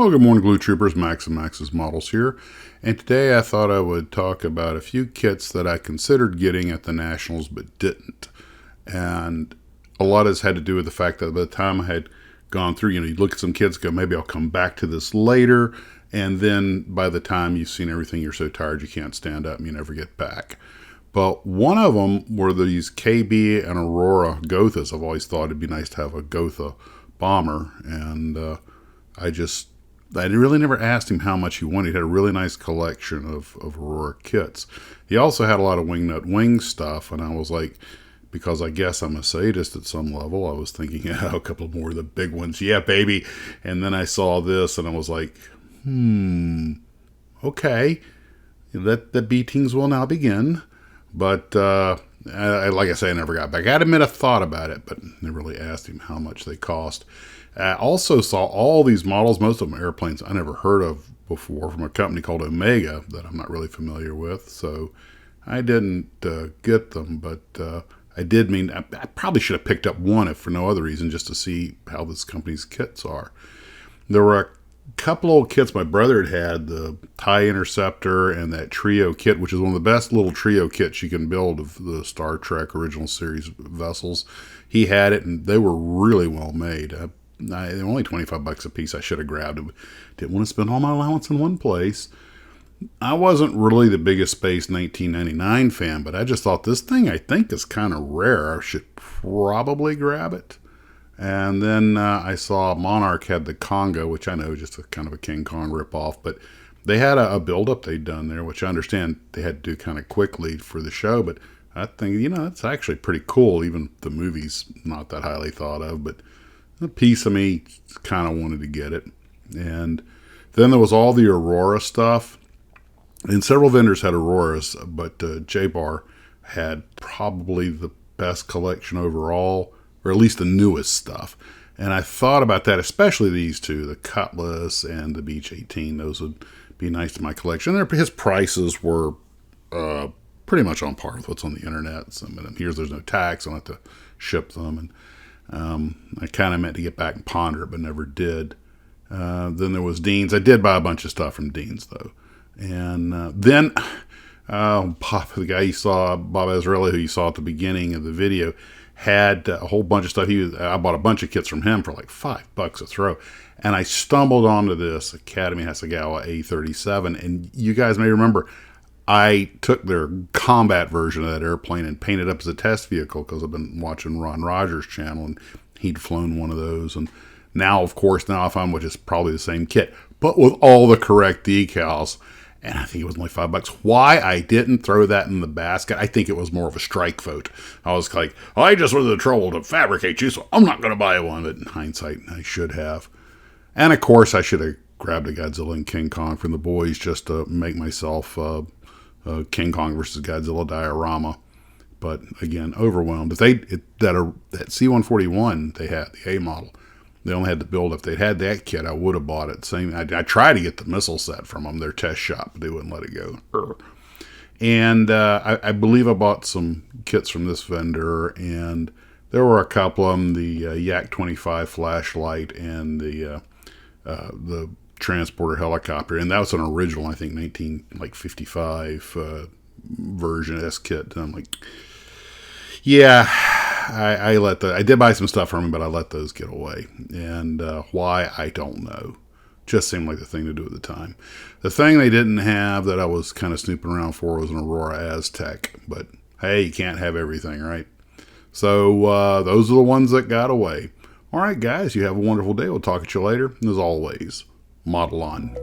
Well, good morning, Glue Troopers. Max and Max's Models here. And today I thought I would talk about a few kits that I considered getting at the Nationals but didn't. And a lot has had to do with the fact that by the time I had gone through, you look at some kits, go, maybe I'll come back to this later. And then by the time you've seen everything, you're so tired you can't stand up and you never get back. But one of them were these KB and Aurora Gothas. I've always thought it'd be nice to have a Gotha bomber. And I really never asked him how much he wanted. He had a really nice collection of Aurora kits. He also had a lot of Wingnut Wing stuff, and I was like, because I guess I'm a sadist at some level, I was thinking, a couple more of the big ones. Yeah, baby. And then I saw this, and I was like, okay. The beatings will now begin. But like I say, I never got back. I admit I thought about it, but never really asked him how much they cost. I also saw all these models, most of them airplanes I never heard of before, from a company called Omega that I'm not really familiar with. So I didn't get them, but I probably should have picked up one, if for no other reason, just to see how this company's kits are. There were a couple old kits my brother had, the TIE Interceptor and that Trio kit, which is one of the best little trio kits you can build of the Star Trek original series vessels. He had it, and they were really well made. They were only $25 a piece. I should have grabbed it. Didn't want to spend all my allowance in one place. I wasn't really the biggest Space 1999 fan, but I just thought this thing I think is kind of rare. I should probably grab it. And then I saw Monarch had the Conga, which I know is just a kind of a King Kong ripoff, but they had a build-up they'd done there, which I understand they had to do kind of quickly for the show, but I think, it's actually pretty cool, even if the movie's not that highly thought of, but a piece of me kind of wanted to get it. And then there was all the Aurora stuff, and several vendors had Auroras, but J-Bar had probably the best collection overall, or at least the newest stuff. And I thought about that, especially these two, the Cutlass and the Beech 18. Those would be nice to my collection. His prices were pretty much on par with what's on the internet. Some of them, there's no tax. I don't have to ship them. And I kind of meant to get back and ponder it, but never did. Then there was Dean's. I did buy a bunch of stuff from Dean's, though. And then Pop, the guy you saw, Bob Azarelli, who you saw at the beginning of the video, had a whole bunch of stuff. I bought a bunch of kits from him for like $5 a throw. And I stumbled onto this Academy Hasegawa A37. And you guys may remember, I took their combat version of that airplane and painted up as a test vehicle because I've been watching Ron Rogers' channel and he'd flown one of those. And now, of course, I found which is probably the same kit, but with all the correct decals. And I think it was only $5. Why I didn't throw that in the basket, I think it was more of a strike vote. I was like, I just went to the trouble to fabricate you, so I'm not going to buy one. But in hindsight, I should have. And of course, I should have grabbed a Godzilla and King Kong from the boys just to make myself King Kong versus Godzilla diorama. But again, overwhelmed. If that C-141 they had, the A model, they only had to build. If they had that kit, I would have bought it. I tried to get the missile set from them, their test shop, but they wouldn't let it go. And I believe I bought some kits from this vendor, and there were a couple of them, the Yak-25 flashlight and the transporter helicopter, and that was an original, I think, 1955 version S kit. And I'm like, yeah, I did buy some stuff from him, but I let those get away. And why, I don't know. Just seemed like the thing to do at the time. The thing they didn't have that I was kind of snooping around for was an Aurora Aztec. But hey, you can't have everything, right? So those are the ones that got away. All right, guys, you have a wonderful day. We'll talk to you later. And as always, model on.